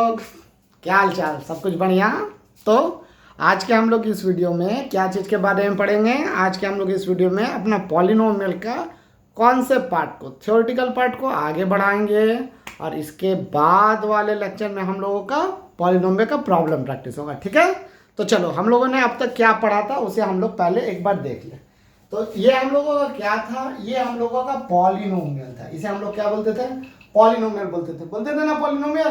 लोग, क्या हाल चाल? सब कुछ बढ़िया। तो आज के हम लोग इस वीडियो में क्या चीज़ के बारे में पढ़ेंगे? आज के हम लोग इस वीडियो में अपना पॉलिनोमियल का कॉन्सेप्ट पार्ट को, थ्योरेटिकल पार्ट को आगे बढ़ाएंगे और इसके बाद वाले लेक्चर में हम लोगों का पॉलिनोमियल का प्रॉब्लम प्रैक्टिस होगा। ठीक है, तो चलो हम लोगों ने अब तक क्या पढ़ा था उसे हम लोग पहले एक बार देख लें। तो ये हम लोगों का क्या था? ये हम लोगों का पॉलिनोमियल था। इसे हम लोग क्या बोलते थे? पॉलिनोमियल बोलते थे ना पॉलिनोमियल,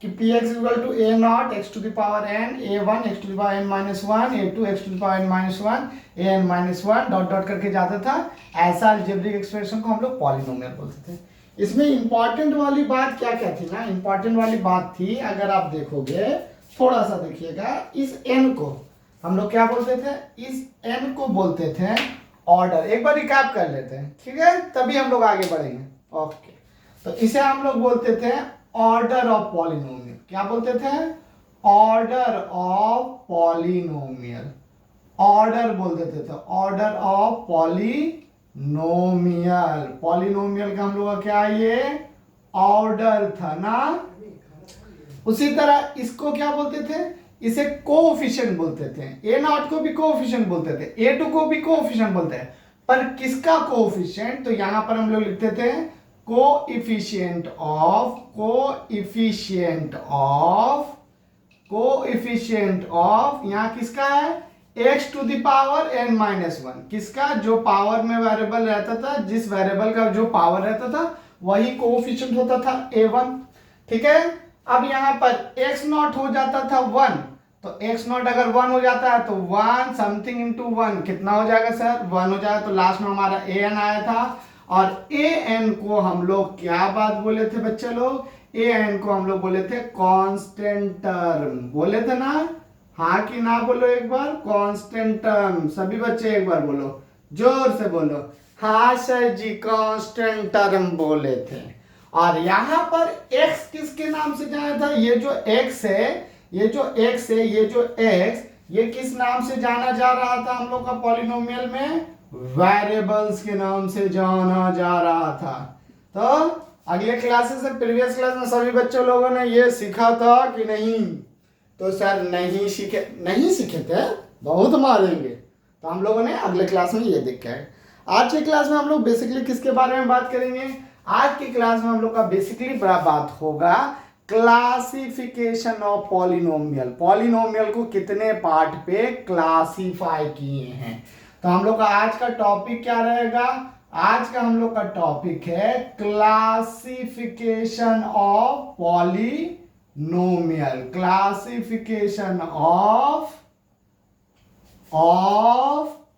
कि p x equal to a naught x to the power n, a one x to the power n minus one, a two x to the power n minus one, a n minus one dot dot करके जाता था। ऐसा algebraic expression को हम लोग polynomial बोलते थे। इसमें इंपॉर्टेंट वाली बात क्या क्या थी ना? इंपॉर्टेंट वाली बात थी, अगर आप देखोगे थोड़ा सा देखिएगा, इस एन को हम लोग क्या बोलते थे? इस एन को बोलते थे ऑर्डर। एक बार रिकैप कर लेते हैं, ठीक है, तभी हम लोग आगे बढ़ेंगे। ओके, तो इसे हम लोग बोलते थे ऑर्डर ऑफ पॉलिनोमियल। क्या बोलते थे? Order of polynomial. ऑर्डर बोल देते थे, ऑर्डर ऑफ पॉलिनोमियल। पॉलिनोमियल का हम लोग का क्या है? ये ऑर्डर था ना। उसी तरह इसको क्या बोलते थे? इसे कोएफिशिएंट बोलते थे। ए नॉट को भी कोएफिशिएंट बोलते थे, ए टू को भी कोएफिशिएंट बोलते हैं। पर किसका कोएफिशिएंट? तो यहां पर हम लोग लिखते थे कोएफिशिएंट ऑफ, कोएफिशिएंट ऑफ यहां किसका है? X to the power n minus one. किसका? जो पावर में वेरिएबल रहता था, जिस वेरिएबल का जो पावर रहता था वही कोएफिशिएंट होता था a1। ठीक है, अब यहां पर x नॉट हो जाता था 1, तो x नॉट अगर 1 हो जाता है तो 1 समथिंग इंटू 1 कितना हो जाएगा सर? 1 हो जाएगा। तो लास्ट में हमारा an आया था, और an को हम लोग क्या बात बोले थे बच्चे लोग? an को हम लोग बोले थे कांस्टेंट टर्म। बोले थे ना? हाँ कि ना बोलो एक बार? Constant term. सभी बच्चे एक बार बोलो, जोर से बोलो। हाँ सर जी, कांस्टेंट टर्म बोले थे। और यहां पर x किसके नाम से जाना था? ये जो x है, ये जो x है, ये जो x, ये किस नाम से जाना जा रहा था हम लोग का पॉलिनोमियल में? वेरिएबल्स के नाम से जाना जा रहा था। तो अगले क्लासेस में, प्रीवियस क्लास में सभी बच्चों लोगों ने ये सीखा था कि नहीं? तो सर नहीं सीखे थे, बहुत मारेंगे। तो हम लोगों ने अगले क्लास में ये देखा है। आज की क्लास में हम लोग बेसिकली किसके बारे में बात करेंगे? आज की क्लास में हम लोग का बेसिकली बड़ा बात होगा क्लासिफिकेशन ऑफ पॉलिनोमियल। पॉलिनोमियल को कितने पार्ट पे क्लासिफाई किए हैं। तो हम लोग का आज का टॉपिक क्या रहेगा? आज का हम लोग का टॉपिक है classification of polynomial. Classification of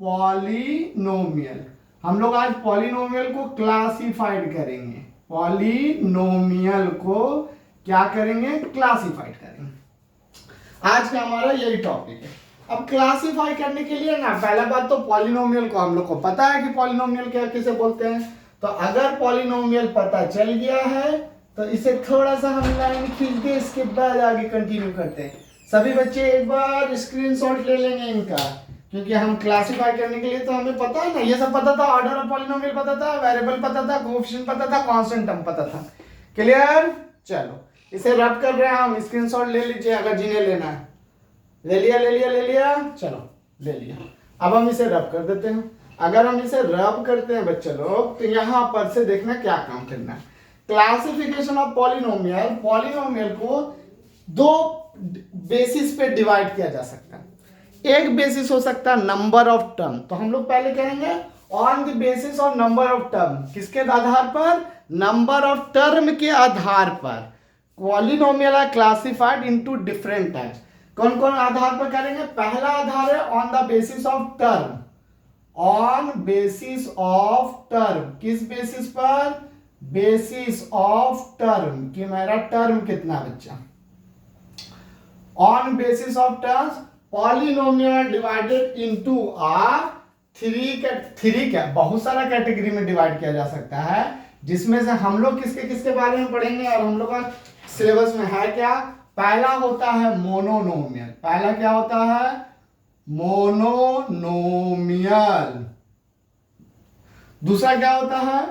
polynomial. हम लोग आज पॉलिनोमियल को क्लासिफाइड करेंगे। पॉलिनोमियल को क्या करेंगे? क्लासिफाइड करेंगे। आज का हमारा यही टॉपिक है। अब क्लासिफाई करने के लिए ना, पहला बात तो पॉलिनोमियल को हम लोग को पता है कि पॉलिनोमियल क्या किसे बोलते हैं। तो अगर पॉलिनोमियल पता चल गया है तो इसे थोड़ा सा हम लाइन खींच दे, इसके बाद आगे कंटिन्यू करते हैं। सभी बच्चे एक बार स्क्रीनशॉट ले लेंगे इनका, क्योंकि हम क्लासिफाई करने के लिए तो हमें पता है ना, ये सब पता था। ऑर्डर ऑफ पॉलिनोमियल पता था, वेरिएबल पता था, कोएफिशिएंट पता था, कांस्टेंट टर्म पता था। क्लियर? चलो इसे रब कर रहे हैं हम, स्क्रीनशॉट ले लीजिए अगर जिन्हें लेना है। ले लिया? चलो ले लिया। अब हम इसे रब कर देते हैं। अगर हम इसे रब करते हैं बच्चे लोग, तो यहां पर से देखना क्या काम करना है। क्लासिफिकेशन ऑफ पॉलिनोमियल, पॉलिनोमियल को दो बेसिस पे डिवाइड किया जा सकता है। एक बेसिस हो सकता है नंबर ऑफ टर्म। तो हम लोग पहले कहेंगे on the basis of number of term. किसके आधार पर? नंबर ऑफ टर्म के आधार पर polynomial are classified into different types. कौन कौन आधार पर करेंगे? पहला आधार है on the basis of term. On basis of term. किस बेसिस पर? बेसिस ऑफ टर्म, कि मेरा टर्म कितना बच्चा। On basis of terms polynomial divided into three क्या बहुत सारा कैटेगरी में डिवाइड किया जा सकता है, जिसमें से हम लोग किसके किसके बारे में पढ़ेंगे और हम लोग का सिलेबस में है क्या? पहला होता है मोनोनोमियल। पहला क्या होता है? मोनोनोमियल। दूसरा क्या होता है?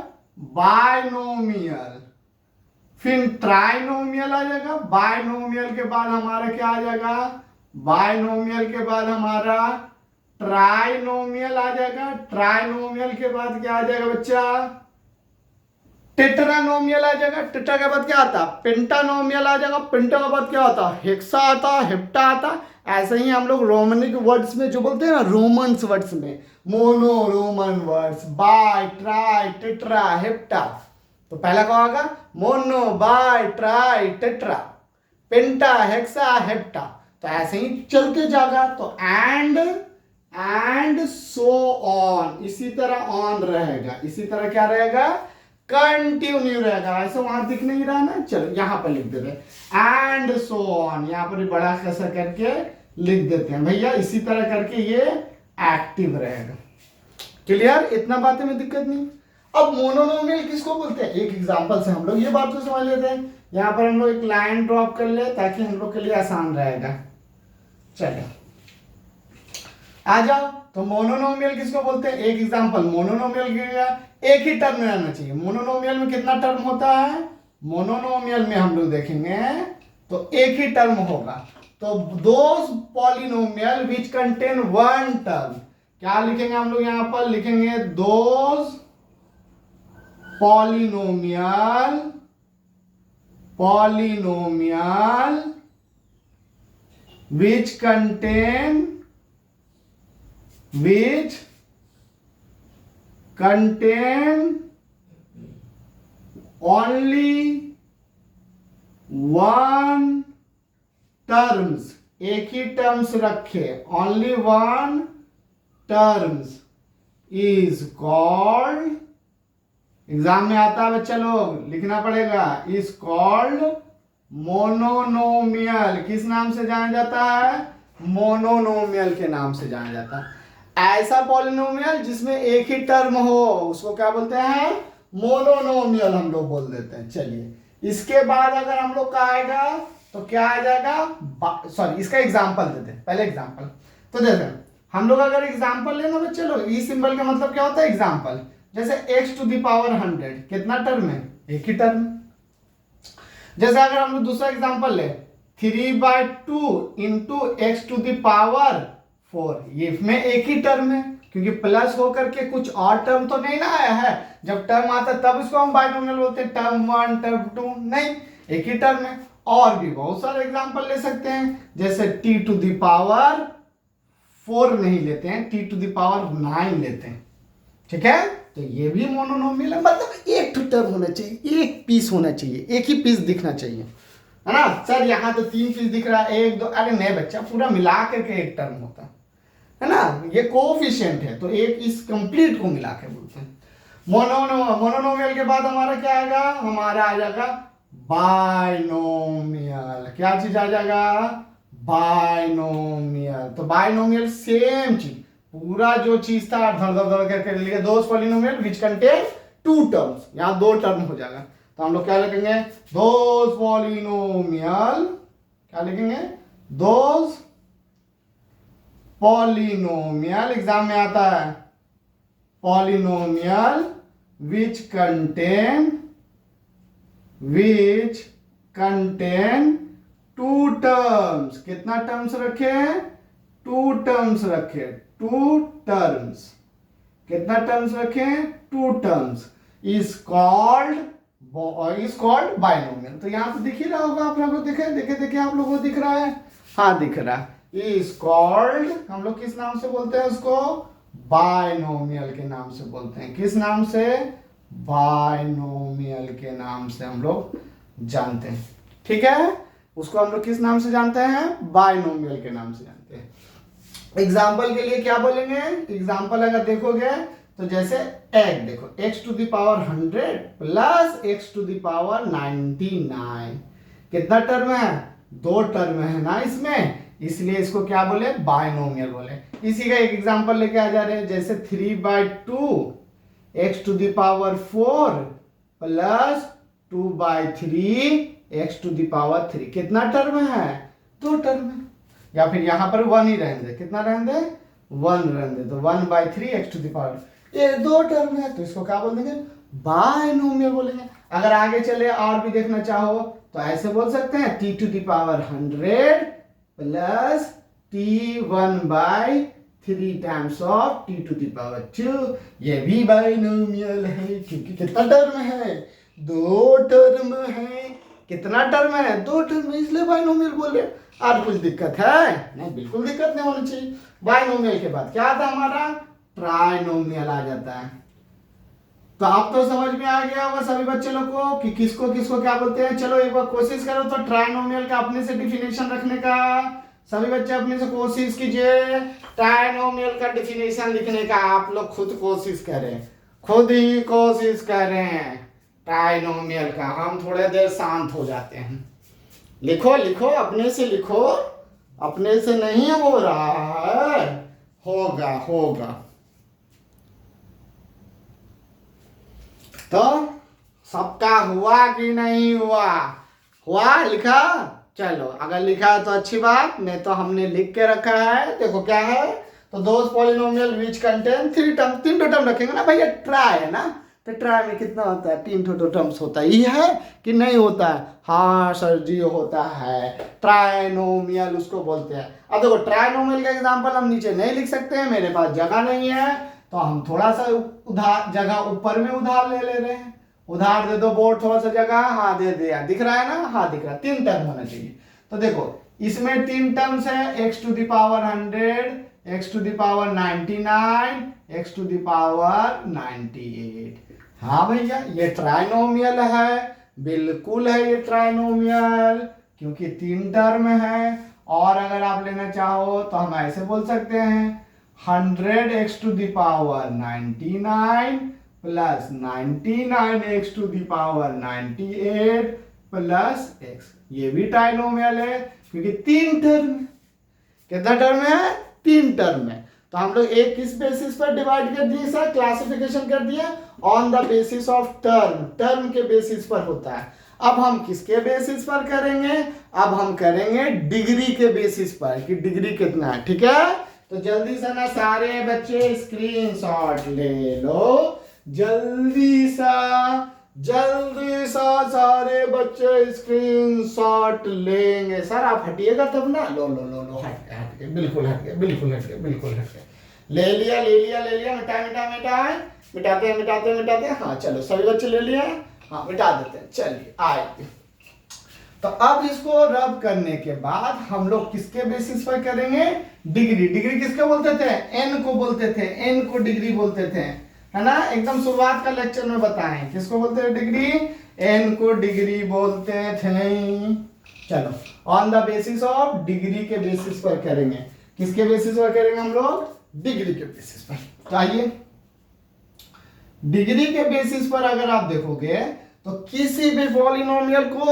बायनोमियल। फिर ट्राइनोमियल आ जाएगा, बायनोमियल के बाद हमारा क्या आ जाएगा, बायनोमियल के बाद हमारा ट्राइनोमियल आ जाएगा, ट्राइनोमियल के बाद क्या आ जाएगा बच्चा, टेट्रानोमियल आ जाएगा, टेट्रा के बाद क्या आता, पेंटानोमियल आ जाएगा, पेंटा के बाद क्या आता, हेक्सा आता, हेप्टा आता। ऐसे ही हम लोग रोमनिक वर्ड्स में जो बोलते हैं ना, रोमन्स वर्ड्स में, mono roman words, bi, tri, tetra, hepta, तो पहला क्या होगा, mono, bi, tri, tetra, penta, hexa, hepta. तो ऐसे ही चलते जाएगा। तो एंड सो ऑन, इसी तरह ऑन रहेगा, इसी तरह क्या रहेगा, कंटिन्यू रहेगा। ऐसे वहां दिख नहीं रहा ना, चलो यहां पर लिख देते हैं एंड सो ऑन, यहां पर बड़ा कैसा करके लिख देते हैं भैया, इसी तरह करके ये एक्टिव रहेगा। क्लियर, इतना बातें में दिक्कत नहीं। अब मोनोनोमियल किसको बोलते हैं, एक एग्जांपल से हम लोग ये बात तो समझ लेते हैं। यहां पर हम लोग एक लाइन ड्रॉप कर ले ताकि हम लोग के लिए आसान रहेगा। चलो आ जाओ, तो मोनोनोमियल किसको बोलते हैं, एक एग्जांपल, मोनोनोमियल क्या, एक ही टर्म में रहना चाहिए। मोनोनोमियल में कितना टर्म होता है, मोनोनोमियल में हम लोग देखेंगे तो एक ही टर्म होगा। तो those polynomial which contain one term, क्या लिखेंगे हम लोग, यहां पर लिखेंगे those polynomial which contain only one terms, एक ही टर्म्स रखे, only one terms is called, exam में आता है बच्चा लोग, लिखना पड़ेगा, इज कॉल्ड मोनोनोमियल। किस नाम से जाना जाता है, मोनोनोमियल के नाम से जाना जाता है। ऐसा पॉलिनोमियल जिसमें एक ही टर्म हो उसको क्या बोलते हैं, मोनोनोमियल हम लोग बोल देते हैं। चलिए इसके बाद अगर हम लोग का आएगा तो क्या आ जाएगा, सॉरी इसका एग्जाम्पल देते हैं, पहले एग्जाम्पल। तो देखते हैं हम लोग अगर एग्जाम्पल लेना बच्चे लोग, ई सिंबल का मतलब क्या होता है, एग्जाम्पल। जैसे x टू दी पावर 100 कितना टर्म है, एक ही टर्म। जैसे अगर हम लोग दूसरा एग्जांपल ले, 3/2 into x to the power 4, ये में एक ही टर्म है, क्योंकि प्लस होकर के कुछ और टर्म तो नहीं ना आया है। जब टर्म आता है तब इसको हम बाइनोमियल बोलते हैं, टर्म 1 टर्म 2 नहीं, एक ही टर्म है। और भी बहुत सारे एग्जांपल ले सकते हैं, जैसे t टू दी पावर 4 नहीं लेते हैं, t टू दी पावर 9 लेते हैं, ठीक है। तो ये भी मोनोनोमियल है, मतलब एक टर्म होना चाहिए, एक पीस होना चाहिए, एक ही पीस दिखना चाहिए, है ना। सर यहाँ तो 3 पीस दिख रहा है, 1 2, अरे नहीं बच्चा, पूरा मिला करके एक टर्म होता है ना, ये कोफिशिएंट है, तो एक इस कंप्लीट को मिला के बोलते हैं। मोनोनोमियल के बाद हमारा क्या आएगा, हमारा आ जाएगा बाइनोमियल। क्या चीज आ जाएगा, बाइनोमियल। तो बाइनोमियल सेम चीज, पूरा जो चीज था धड़ धड़ धड़ करके लिखे, दोस पॉलिनोमियल विच कंटेन 2 टर्म्स, यहां 2 टर्म हो जाएगा। तो हम लोग क्या लिखेंगे, दोस पॉलिनोमियल, क्या लिखेंगे, दोस पॉलिनोमियल, एग्जाम में आता है, पॉलिनोमियल विच कंटेन 2 टर्म्स, कितना टर्म्स रखे, 2 टर्म्स रखे, 2 टर्म्स, कितना टर्म्स रखे, 2 टर्म्स, इज कॉल्ड बाइनोमियल। तो यहां पे दिख ही रहा होगा आप लोगों को, देखे आप लोगों को दिख रहा है, हाँ दिख रहा है, इज कॉल्ड, हम लोग किस नाम से बोलते हैं उसको, बाइनोमियल के नाम से बोलते हैं। किस नाम से, बाइनोमियल के नाम से हम लोग जानते हैं, ठीक है। उसको हम लोग किस नाम से जानते हैं, बाइनोमियल के नाम से जानते हैं। एग्जाम्पल के लिए क्या बोलेंगे, एग्जाम्पल अगर देखोगे तो जैसे एक देखो, x to the power 100 plus x to the power 99, कितना टर्म है, 2 टर्म है ना इसमें, इसलिए इसको क्या बोले, बाइनोमियल बोले। इसी का एक एग्जाम्पल लेके आ जा रहे हैं, जैसे 3/2 x to the power 4 plus 2/3 x to the power 3, कितना टर्म है, 2 टर्म है। या फिर यहां पर 1 ही रहने दे, कितना रहने दे, 1 रहने दे, तो 1/3 x टू द पावर, ये 2 टर्म है, तो इसको क्या बोल देंगे, बायनोमियल बोलेंगे। अगर आगे चले और भी देखना चाहो तो ऐसे बोल सकते हैं t to the power 100 plus t1/3 times of t to the power 2। ये भी बायनोमियल है क्योंकि कितना टर्म है, 2 टर्म है। कितना टर्म है, 2 टर्म है, इसलिए बायनोमियल बोल रहे। और कुछ दिक्कत है? नहीं, बिल्कुल दिक्कत नहीं होनी चाहिए। बायनोमियल के बाद क्या आता है हमारा, ट्राइनोमियल आ जाता है। तो आप तो समझ में आ गया होगा सभी बच्चे लोग को कि किसको किसको क्या बोलते हैं। चलो एक बार कोशिश करो तो ट्राइनोमियल का अपने से डिफिनेशन रखने का। सभी बच्चे अपने से कोशिश कीजिए ट्राइनोमियल का डिफिनेशन लिखने का। आप लोग खुद कोशिश करें, खुद ही कोशिश करें ट्राइनोमियल का। हम थोड़े देर शांत हो जाते हैं। लिखो लिखो, अपने से लिखो, अपने से नहीं हो रहा है, होगा होगा। तो सबका हुआ कि नहीं हुआ, हुआ लिखा। चलो अगर लिखा है तो अच्छी बात, नहीं तो हमने लिख के रखा है। देखो क्या है, तो those polynomial which contain 3 term, 3 term रखेंगे ना भैया, ट्राई है ना, तो ट्राई में कितना होता है, 3 टर्म्स होता है। ये है कि नहीं होता है? हाँ सर जी होता है, ट्राइनोमियल उसको बोलते हैं। अब देखो ट्राइनोमियल का एग्जांपल हम नीचे नहीं लिख सकते हैं, मेरे पास जगह नहीं है, तो हम थोड़ा सा उधार जगह ऊपर में उधार ले रहे हैं। उधार दे दो बोर्ड, थोड़ा सा जगह, हाँ दे दिया, दिख रहा है ना, हाँ दिख रहा है। 3 टर्म होना चाहिए। तो देखो इसमें 3 टर्म्स है, x to the power 100, x to the power 99, x to the power 98। हाँ भैया ये ट्राइनोमियल है, बिल्कुल है ये ट्राइनोमियल, क्योंकि 3 टर्म है। और अगर आप लेना चाहो तो हम ऐसे बोल सकते हैं 100x to the power 99 plus 99x to the power 98 plus x। ये भी ट्राइनोमियल है क्योंकि 3 टर्म। कितना टर्म है, 3 टर्म है। तो हम लोग एक किस बेसिस पर डिवाइड कर दिए सर, क्लासिफिकेशन कर दिया on the basis of term, term के बेसिस पर होता है। अब हम किसके बेसिस पर करेंगे, अब हम करेंगे डिग्री के बेसिस पर कि डिग्री कितना है। ठीक है, तो जल्दी से ना सारे बच्चे स्क्रीनशॉट ले लो, जल्दी सा सारे बच्चे स्क्रीनशॉट लेंगे। सर आप हटिएगा तब ना, लो लो लो लो, हट गए, बिल्कुल हट गए, बिल्कुल हट गए, बिल्कुल हट गए। ले लिया ले लिया ले लिया, मिटाते हैं। हाँ चलो सभी बच्चे ले लिए, हाँ मिटा देते हैं। चलिए आए, तो अब इसको रब करने के बाद हम लोग किसके बेसिस पर करेंगे, डिग्री। डिग्री किसके बोलते थे, एन को बोलते थे, एन को डिग्री बोलते थे, है ना। एकदम शुरुआत का लेक्चर में बताएं किसको बोलते थे डिग्री, एन को डिग्री बोलते थे। चलो on the basis of degree के बेसिस पर करेंगे। किसके बेसिस पर करेंगे हम लोग, डिग्री के बेसिस पर। तो आइए डिग्री के बेसिस पर अगर आप देखोगे तो किसी भी पॉलिनोमियल को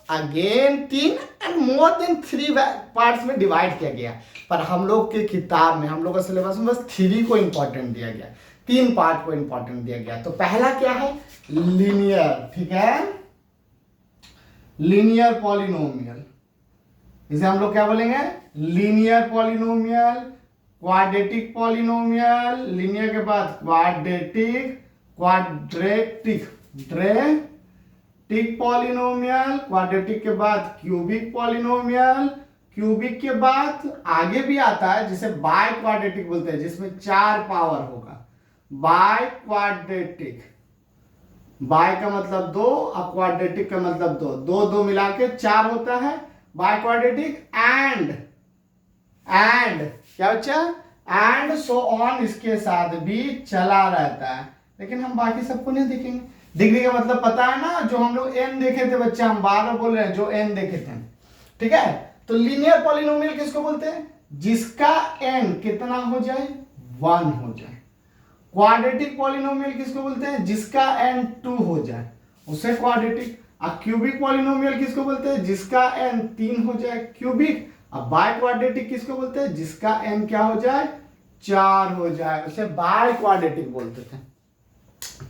again 3 and more than 3 parts में डिवाइड किया गया। पर हम लोग के किताब में, हम लोग का सिलेबस में बस 3 को इंपॉर्टेंट दिया गया, 3 पार्ट को इंपॉर्टेंट दिया गया। तो पहला क्या है, लीनियर। ठीक है, लीनियर पॉलिनोमियल, इसे हम लोग क्या बोलेंगे, linear polynomial, quadratic polynomial, linear के बाद क्वाड्रेटिक, क्वाड्रेटिक पॉलिनोमियल, क्वाड्रेटिक के बाद क्यूबिक पॉलिनोमियल, क्यूबिक के बाद आगे भी आता है जिसे बाय क्वाड्रेटिक बोलते हैं, जिसमें 4 पावर होगा। बाय क्वाड्रेटिक, बाय का मतलब 2 और क्वाड्रेटिक का मतलब 2, 2 2 मिला के 4 होता है बाय क्वाड्रेटिक। एंड क्या बच्चा, एंड सो ऑन, इसके साथ भी चला रहता है। लेकिन हम बाकी सबको नहीं देखेंगे। डिग्री का मतलब पता है ना, जो हम लोग एन देखे थे बच्चा, हम बार बार बोल रहे हैं जो एन देखे थे। ठीक है, तो लीनियर पॉलिनोमियल किसको बोलते हैं, जिसका एन कितना हो जाए, 1 हो जाए। क्वाड्रेटिक पॉलिनोमियल किसको बोलते हैं, जिसका एन 2 हो जाए, उसे क्वाड्रेटिक। और क्यूबिक पॉलिनोमियल किसको बोलते हैं, जिसका एन 3 हो जाए, क्यूबिक। अब बाय क्वाड्रेटिक किसको बोलते हैं, जिसका एन क्या हो जाए, 4 हो जाए, उसे बाय क्वाड्रेटिक बोलते थे।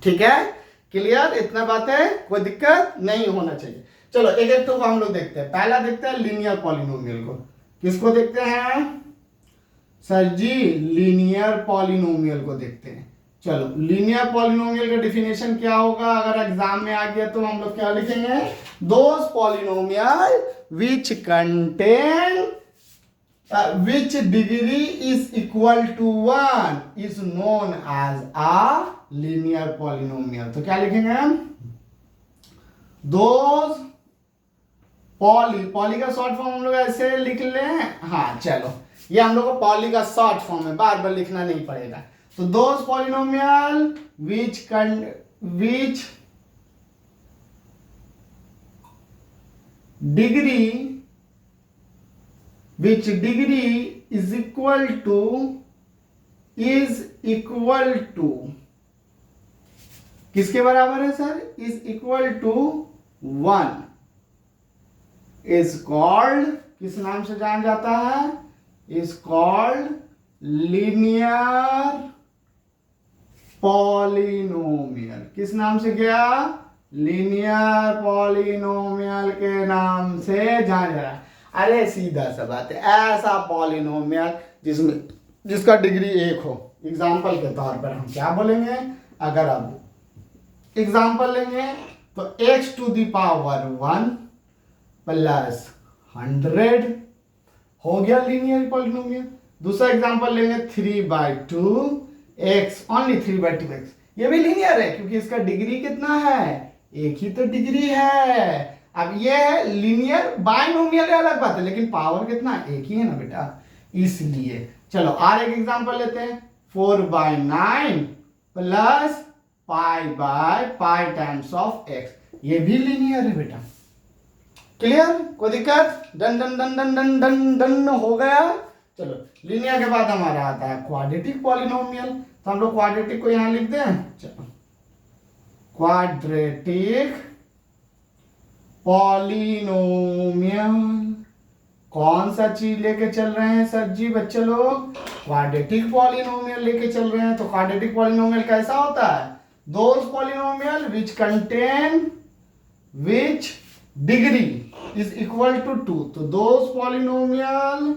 ठीक है, क्लियर, इतना बात है, कोई दिक्कत नहीं होना चाहिए। चलो एक एक तो हम लोग देखते हैं। पहला देखते हैं लीनियर पॉलिनोमियल को। किसको देखते हैं सर जी, लीनियर पॉलिनोमियल को देखते हैं। चलो लीनियर पॉलिनोमियल का डिफिनेशन क्या होगा अगर एग्जाम में आ गया तो हम लोग क्या लिखेंगे, those polynomial which contain which degree is equal to 1 is known as a linear polynomial। तो क्या लिखेंगे हम, those पॉली का शॉर्ट फॉर्म हम लोग ऐसे लिख लें, हाँ चलो ये हम लोग को पॉली का शॉर्ट फॉर्म है, बार बार लिखना नहीं पड़ेगा। तो those polynomial which degree is equal to किसके बराबर है sir, is equal to 1 is called, किस नाम से जाना जाता है, is called linear polynomial। किस नाम से गया, लीनियर पॉलिनोमियल के नाम से जाना जा रहा है। अरे सीधा सा बात है, ऐसा पॉलिनोमियल जिसका डिग्री 1 हो। एग्जाम्पल के तौर पर हम क्या बोलेंगे, अगर आप एग्जाम्पल लेंगे तो x to the power 1 plus 100 हो गया लीनियर पॉलिनोमियल। दूसरा एग्जाम्पल लेंगे 3/2 x, ओनली 3/2 x, ये भी लीनियर है क्योंकि इसका डिग्री कितना है, 1 ही तो डिग्री है। अब ये है लीनियर, बाइनोमियल अलग बात है, लेकिन पावर कितना, 1 ही है ना बेटा, इसलिए। चलो और एक एग्जांपल लेते हैं, 4/9 plus pi times of x, ये भी लीनियर है बेटा। क्लियर, कोई दिक्कत, done done done done done done done हो गया। चलो लीनियर के बाद हमारा आता है क्वाड्रेटिक पॉलिनोमियल, तो हम लोग क्वाड्रेटिक को यहां लिख दें। चलो क्वाड्रेटिक पॉलिनोमियल, कौन सा चीज लेके चल रहे हैं सर जी बच्चे लोग, क्वाड्रेटिक पॉलिनोमियल लेके चल रहे हैं। तो क्वाड्रेटिक पॉलिनोमियल कैसा होता है, those polynomial which contain which degree is equal to 2। तो those polynomial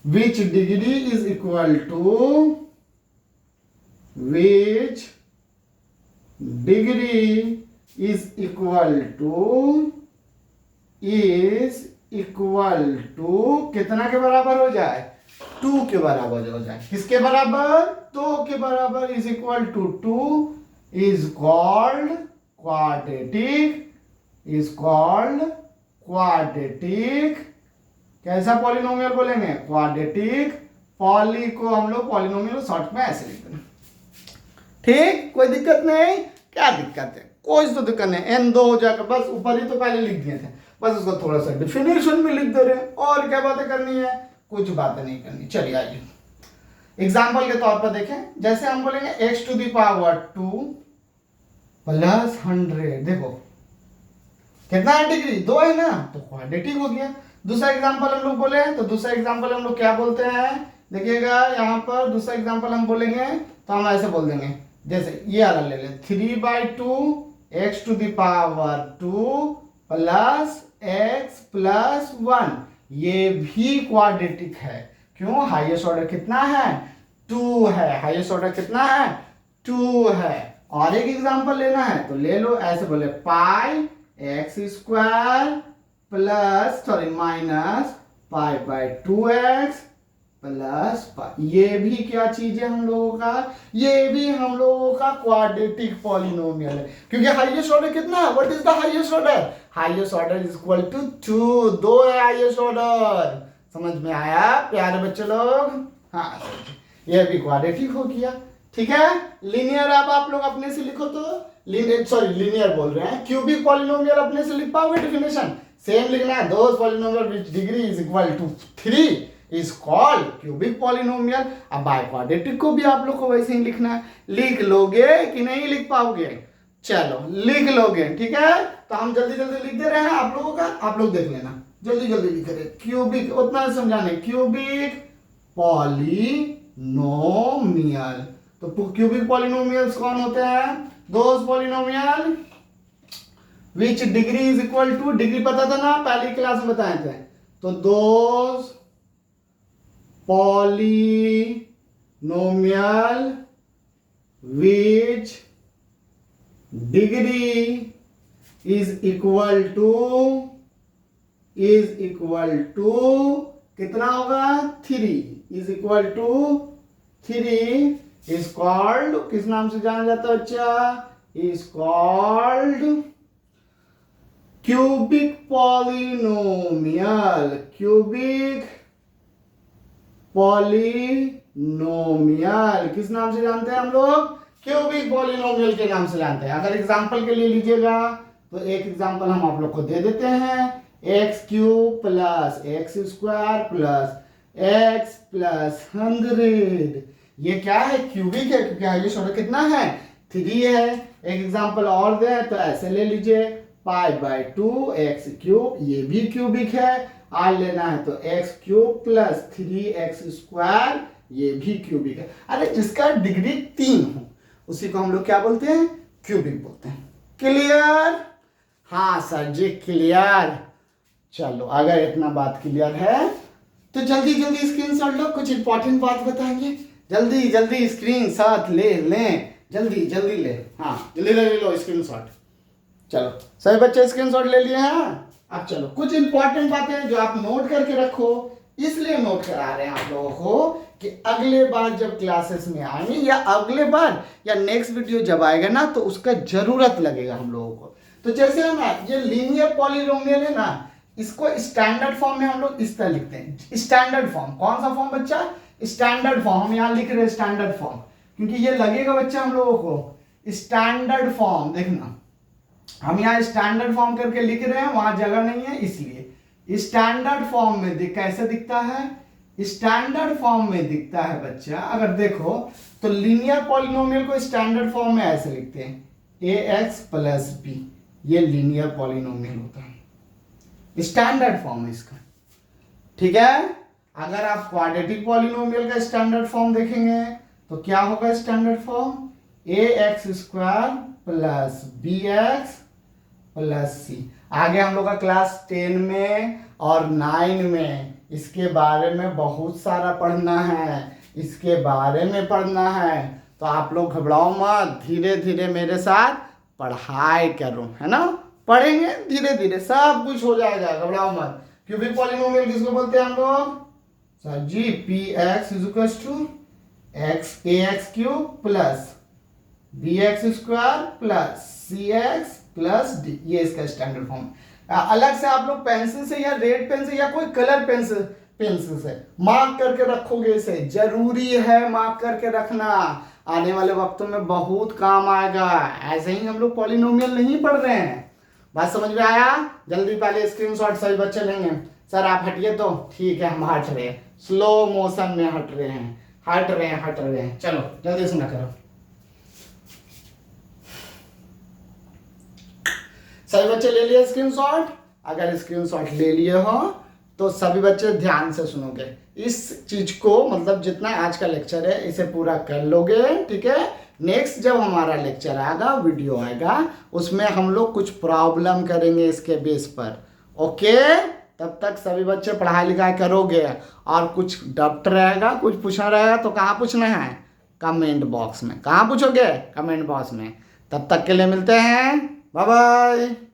which degree is equal to कितना के बराबर हो जाए, 2 के बराबर हो जाए। किसके बराबर, 2 के बराबर, is equal to 2 is called quadratic कैसा पॉलिनोमियल बोलेंगे, क्वाड्रेटिक। पॉली को हम लोग पॉलिनोमियल शॉर्ट में ऐसे लिख देंगे, ठीक, कोई दिक्कत नहीं। क्या दिक्कत है, कोई तो दिक्कत नहीं, n2 हो जाएगा, बस ऊपर ही तो पहले लिख दिए थे, बस उसको थोड़ा सा डिफिनेशन में लिख दे रहे हैं, और क्या बातें करनी है, कुछ बातें नहीं करनी। चलिए आइए एग्जाम्पल के तौर पर देखें, जैसे हम बोलेंगे x to the power 2 plus 100, देखो कितना है डिग्री, 2 है ना, तो क्वाड्रेटिक हो गया। दूसरा एग्जांपल हम लोग बोले, तो दूसरा एग्जांपल हम लोग क्या बोलते हैं, देखिएगा यहाँ पर दूसरा एग्जांपल हम बोलेंगे तो हम ऐसे बोल देंगे, जैसे ये वाला ले लें, 3/2 x to the power 2 plus x plus 1, ये भी क्वाड्रेटिक है। क्यों, हाईएस्ट ऑर्डर कितना है, 2 है, हाईएस्ट ऑर्डर कितना है, 2 है। और एक एग्जांपल लेना है तो ले लो, ऐसे बोले pi x square plus minus पाई/2x प्लस पाई, ये भी क्या चीज है हम लोगों का, ये भी हम लोगों का क्वाड्रेटिक पॉलिनोमियल है। क्योंकि हाईएस्ट ऑर्डर कितना है, what is the highest order, highest order is equal to 2 है हाईएस्ट ऑर्डर। समझ में आया प्यारे बच्चे लोग, हाँ ये भी क्वाड्रेटिक हो गया, ठीक है। लीनियर अब आप लोग अपने से लिखो, तो लीनियर बोल रहे हैं, क्यूबिक पॉलिनोमियल अपने से लिख पाओगे, डिफिनेशन सेम लिखना है, those polynomial which degree is equal to 3 is called cubic polynomial. अब बाय क्वाड्रेटिक को भी आप लोग को वैसे ही लिखना है, लिख लोगे कि नहीं लिख पाओगे, चलो लिख लोगे, ठीक है। तो हम जल्दी जल्दी लिख दे रहे हैं आप लोगों का, आप लोग देख लेना, जल्दी जल्दी लिख रहे, क्यूबिक उतना समझाने, क्यूबिक पॉलिनोमियल। तो क्यूबिक पॉलिनोमियल्स कौन होते हैं, those polynomial which degree is equal to, degree पता था ना, पहली क्लास में बताए थे, तो those polynomial which degree is equal to कितना होगा 3, is equal to 3 is called, किस नाम से जाना जाता है बच्चा, is called cubic polynomial, cubic polynomial किस नाम से जानते हैं हम लोग, क्यूबिक पॉलिनोमियल के नाम से जानते हैं। अगर एग्जांपल के लिए लीजिएगा तो एक एग्जांपल हम आप लोग को दे देते हैं, x cube plus x square plus x plus 100, ये क्या है, क्यूबिक है, क्योंकि ये छोटा कितना है 3 है। एक एग्जांपल और दे तो ऐसे ले लीजिए, π/2 एक्स क्यूब, ये भी क्यूबिक है, आर लेना है तो x cube plus 3x square, ये भी क्यूबिक है। अरे जिसका डिग्री 3 हो उसी को हम लोग क्या बोलते हैं, क्यूबिक बोलते हैं। क्लियर, हाँ सर जी क्लियर। चलो अगर इतना बात क्लियर है तो जल्दी जल्दी स्क्रीनशॉट लो, कुछ इंपॉर्टेंट बात बताएंगे, जल्दी जल्दी स्क्रीनशॉट ले लें, जल्दी जल्दी ले, हाँ जल्दी ले लो स्क्रीनशॉट। चलो सभी बच्चे स्क्रीनशॉट ले लिए हैं। अब चलो कुछ इंपॉर्टेंट बातें जो आप नोट करके रखो, इसलिए नोट करा रहे हैं आप लोगों को कि अगले बार जब क्लासेस में आएंगे या अगले बार या नेक्स्ट वीडियो जब आएगा ना तो उसका जरूरत लगेगा हम लोगों को। तो जैसे है ना ये लीनियर पॉलिनोमियल है ना, इसको स्टैंडर्ड फॉर्म में हम लोग इस तरह लिखते हैं। स्टैंडर्ड फॉर्म कौन सा फॉर्म बच्चा, स्टैंडर्ड फॉर्म, हम यहाँ लिख रहे हैं स्टैंडर्ड फॉर्म, क्योंकि ये लगेगा बच्चा हम लोगों को स्टैंडर्ड फॉर्म। देखना हम यहाँ स्टैंडर्ड फॉर्म करके लिख रहे हैं, वहां जगह नहीं है इसलिए स्टैंडर्ड फॉर्म में कैसे दिखता है, स्टैंडर्ड फॉर्म में दिखता है बच्चा। अगर देखो तो लीनियर पॉलिनोमियल को स्टैंडर्ड फॉर्म में ऐसे लिखते हैं, ax प्लस बी, ये लीनियर पॉलिनोमियल होता है, स्टैंडर्ड फॉर्म है इसका, ठीक है। अगर आप क्वाड्रेटिक पॉलिनोमियल का स्टैंडर्ड फॉर्म देखेंगे तो क्या होगा standard form, ax square plus bx plus c. आगे हम लोग का क्लास 10 में और 9 में इसके बारे में बहुत सारा पढ़ना है, इसके बारे में पढ़ना है, तो आप लोग घबराओ मत, धीरे धीरे मेरे साथ पढ़ाई करो, है ना, पढ़ेंगे धीरे धीरे सब कुछ हो जाएगा, घबराओ मत। क्यूबिक पॉलिनोमियल किसको बोलते हैं हम लोग, sir ji px is equal to ax cube plus bx square plus cx plus d, ये इसका स्टैंडर्ड फॉर्म। अलग से आप लोग पेंसिल से या रेड पेन से या कोई कलर पेंसिल से मार्क करके रखोगे, इसे जरूरी है मार्क करके रखना, आने वाले वक्तों में बहुत काम आएगा। ऐसे ही हम लोग पॉलिनोमियल नहीं पढ़ रहे हैं, बात समझ में आया। जल्दी पहले स्क्रीनशॉट सभी बच्चे लेंगे। सर आप हटिए तो ठीक है, हम हट रहे हैं, स्लो मोशन में हट रहे हैं, हट रहे हैं। चलो जल्दी सुना करो सभी बच्चे, ले लिए स्क्रीनशॉट। अगर स्क्रीनशॉट ले लिए हो तो सभी बच्चे ध्यान से सुनोगे इस चीज को, मतलब जितना आज का लेक्चर है इसे पूरा कर लोगे, ठीक है। नेक्स्ट जब हमारा लेक्चर आएगा, वीडियो आएगा, उसमें हम लोग कुछ प्रॉब्लम करेंगे इसके बेस पर, ओके। तब तक सभी बच्चे पढ़ाई लिखाई करोगे, और कुछ डाउट रहेगा, कुछ पूछना रहेगा तो कहाँ पूछना है, कमेंट बॉक्स में। कहाँ पूछोगे, कमेंट बॉक्स में। तब तक के लिए मिलते हैं, बाय बाय।